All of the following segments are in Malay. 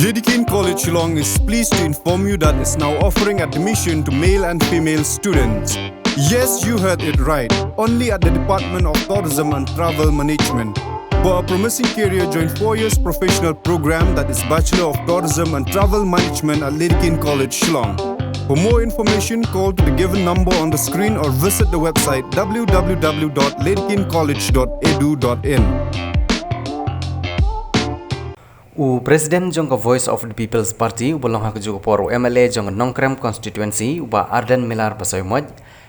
Lidkin College Shillong is pleased to inform you that it's now offering admission to male and female students. Yes, you heard it right. Only at the Department of Tourism and Travel Management. For a promising career, join 4 years professional program that is Bachelor of Tourism and Travel Management at Lidkin College Shillong. For more information, call to the given number on the screen or visit the website www.lidkincollege.edu.in. Presiden jong Voice of the People's Party bolong hak juga por MLA jong Nongkrem constituency uba Arden Milar pasoy moj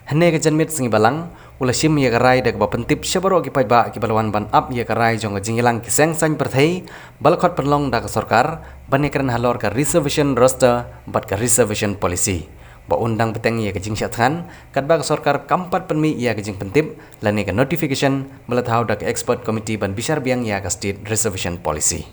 hene ke janmit singi balang ula sim ye garai dak ba pentip syabaro ki pajba ki balwan ban up ye garai jong jingilang ki seng sang perthai balkhot penlong dak sarkar banekran halor ka reservation roster bat ka reservation policy ba undang peteng ye ke jing syathan kadba ka sarkar kampat penmi ye ke jing pentip lani ka notification melathau dak expert committee ban bisar biang ya ka state reservation policy.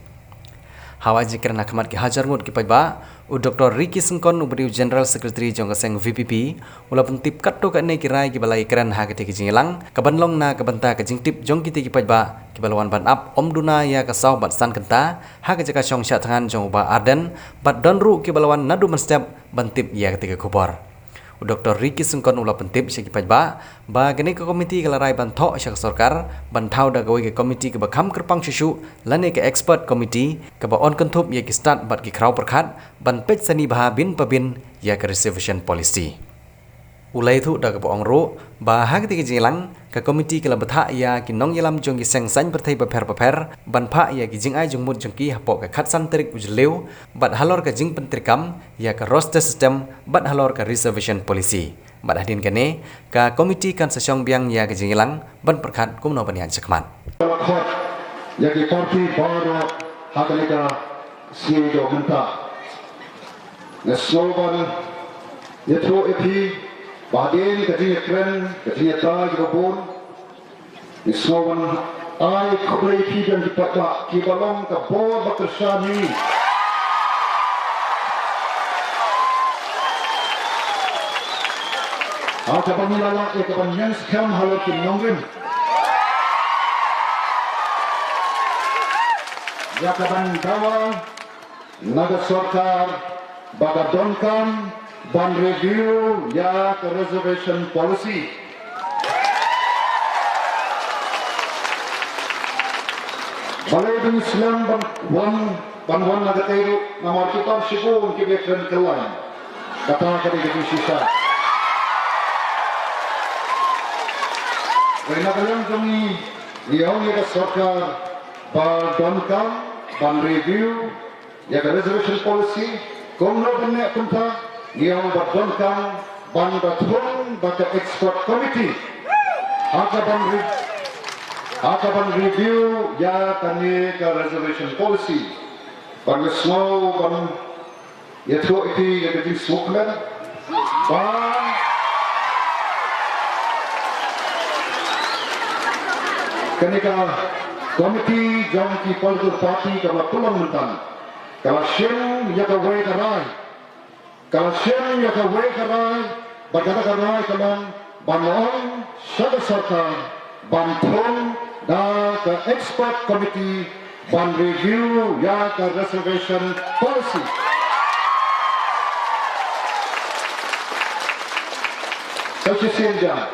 Hawa jikran akhmat ki hajar ngut ki pajba u Dr. Ricky Sengkon ubri General Secretary jong seng VPP ula pentip katto ka ne kirai ki balai kran ha ke jingilang kabanlong na kabanta ka jingtip jong ki pajba ki balwan ban up omduna ya ka saw bat san kenta ha ke jaka syong sya tangan jong uba Arden bat donru ki balwan nadu menstep bantip ya ke khobor Dr. Ricky Sengkon ula pentip syaki pajba ba gani ke komiti kalarai bantho syak sarkar banthau da gawi ke komiti ke bakham kerpang shishu lane ke expert komiti ke ba on kentup ye ki start bat ki kraw perkhat ban pej sani bah bin pabin ya ke reservation policy ulai thu da ke ong ro ba ha ke jingilang ke komiti ke labatha ya ki nong yelam jong ki seng san perthai ba pher ban pha ya ki jingai jong mut jong ki hapo ke khat san trik ujleu bat halor ke jing pentrikam ya ke roster system bat halor ke reservation policy bat hadin kene ka komiti kan sesyong biang ya ke jingilang ban perkhat kumno banian sekman ya ki parti baro hakalika siyo menta na slogan yetro epi Bahagian kecil keren, kecil taj robon. Ismawan ay kubray kidan di patla kibalong ka bor bakersani. Ada pemilala ya kebanyakan sekian halal kinongrin. Ya keban dawa naga sarkar bagadonkan ban review ya ke reservation policy. Balai bin Islam ban wan nagatero nomor kita sibun kibekren kelan kata kali di sisa. Karena kalian kami liang ya sarkar ban review ya ke reservation policy komno benek kunta yang berdonkan bandatung bata expert committee akan review ya kani ke reservation policy ban slow ban yaitu itu yang kita smokeman ban kani ke committee jam ki political party kalau tulang mentan kalau shen ya kawai karai kalau shen ya kawai karai berkata karai kalang banon syada sarkar bantung dan ke expert committee ban review ya ke reservation policy sesisin jam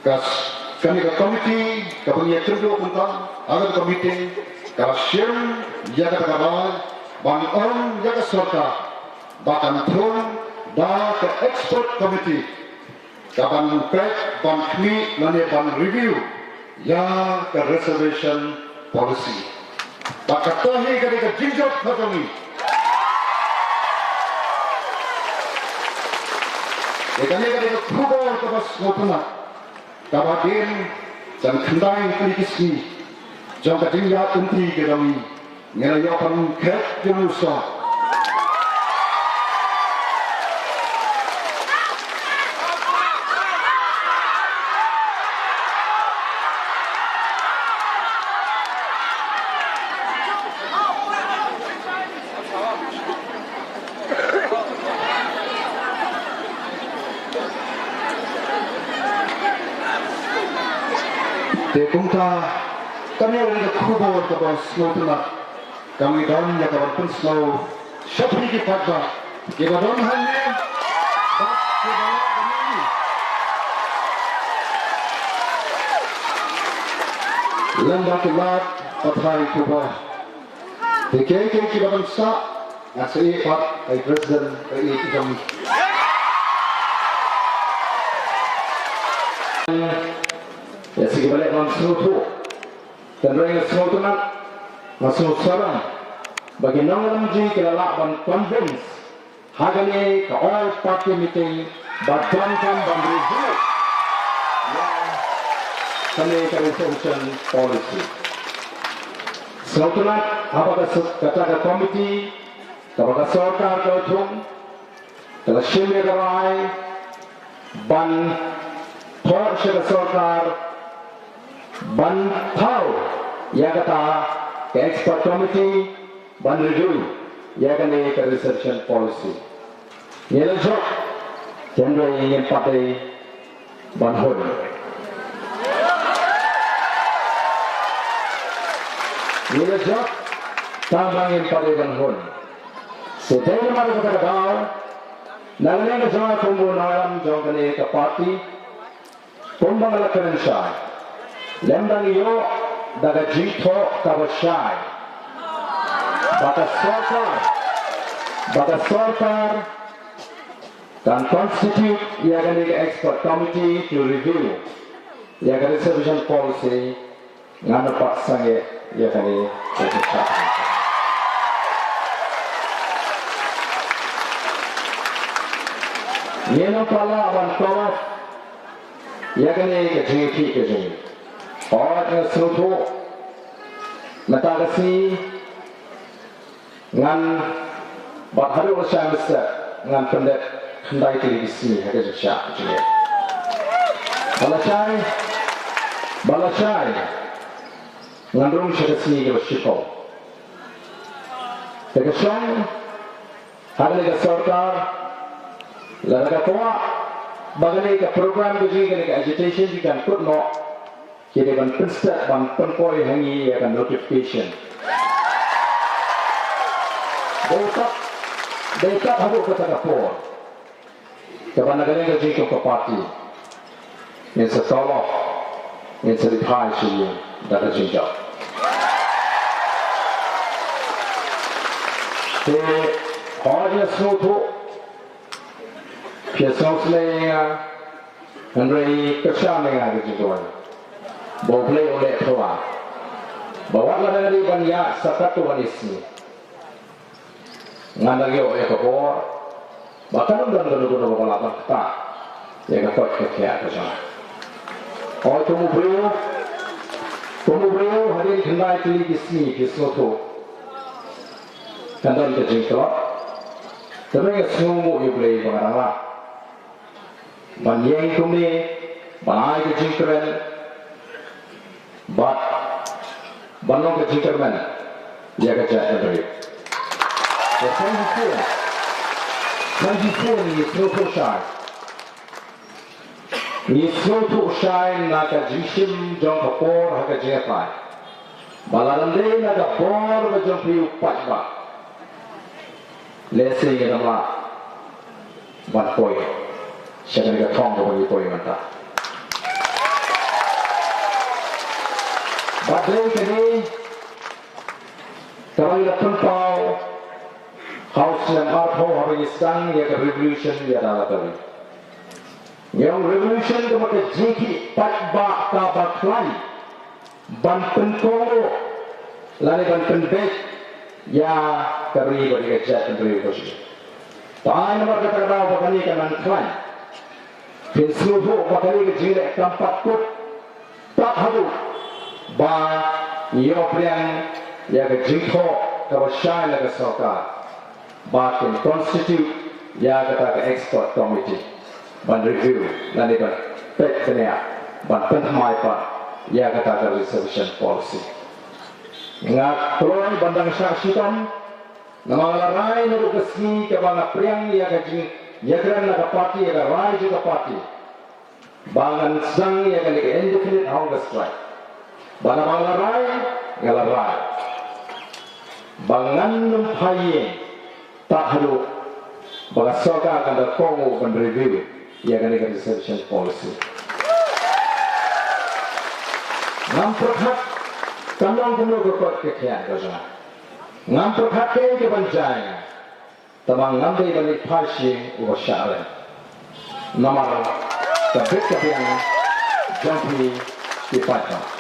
kas kami ke committee kepunya terjauh tentang agar committee kalau shen ya ke karai banon ya ke sarkar bahkan turun dan ke expert committee kapan pek ban kmi lani ban review ya ke reservation policy bahkan tahi ke jinjot khatangi ekane ke kubor ke bas ngotuna kabatin dan kendai klikisi jang ke dinga unti ke dami ngelayapan ket jenusa Te kungta kami ada kubur ke bos ngotuna kami don ya kawan pun slow syapri ki patba kita don hanya bak ke bawah kami lembah kelat pathai kuba dikeke ki badan sa nasi pat ai president ai jam ya sige balik langsung tu dan mereka semua tu nak masuk sekarang bagi nama ji kelak ban convince hagane ke all party meeting badan kan ban review kami ke resolution policy semua tu nak apakah kata ke komiti apakah sarkar ke ujung kalau shimmer kerai ban thor shimmer sarkar ban thau ya kata ke expert committee ban review ya kan ke resolution policy ni lah job jenderal ingin partai ban hon ni lah job tambang ingin partai ban hon sedaya mari kita tahu nangane ke jawa kumbu nalam jongkane ke parti kumbang lakaran syai lembang yo daga jito kabashai bata sarkar dan constitute yagan ke expert committee to review yagan resolution policy ngana paksange yagan ke yeno pala awan tawaf yagan ke jiti ke jini और स्रोतो natagasi ngan baharu usaha besar ngan pendet kendai televisi ada juga juga balasai ngan rum syakasi ke bersiko tegaksan ada lagi sarkar laga tua bagai ke program juga ke agitation dikan put no kita akan pensat bang tempoi hangi akan notification. Dekat habuk kata kapor. Kapan negara yang jadi ke parti, yang setolak, yang sedihai sih dah terjadi. Jadi hari esok Piasau selenya, Henry kerja dengan kejujuran. Boleh oleh tua, bawa dari banyak satu wanisi. Ngandang yo ya kapor, bahkan udah dulu bawa kita, ya kapor kerja kerja. Oh temu beliau hari kendai televisi di Soto, kendai kerja itu, tapi semua yo boleh barang lah. Banyak kami, banyak kerja keren. But banong ke jinkerman dia kerja dari. Sanjipur ni Soto Shai. Ni Soto Shai nak jishim jong kapor hak jepai. Balarande nak bor bajong piu patba. Lese ye namla ban poi. Siapa ni katong bagi poi mata. Badai kini, kalau ia tempau, house yang arho hari isang ia ke revolution ia adalah tadi. Yang revolution itu maka jiki patba kabaklai, ban penkoro, lalu ban penbek, ya kari bagi kerja pendiri itu. Tahan nomor kata kata bakal ikan manklai, penseluruh bakal ikan jirik tempat kut, tak habuk. Ba European ya ke jito ke Syai la ke sarkar ba ke constitute ya ke expert committee ban review dan itu pek kena ban pentamai pa ya ke resolution policy ngat tuan bandang syaksitan nama larai nuru kesni ke bang priang ya ke jing ya kran la ke parti ya ke rai juga parti bangan sang ya ke indefinite hunger strike. Bana banglarai, ngalarai. bangan numpaye tak halu bagasoka kada kongo ban review ya kan reception policy ngam perhat kamang kuno berkot ke kaya gaza ngam perhat ke banjaya tamang ngam dei balik pasi uba syare namar tabik kapian jampi di patah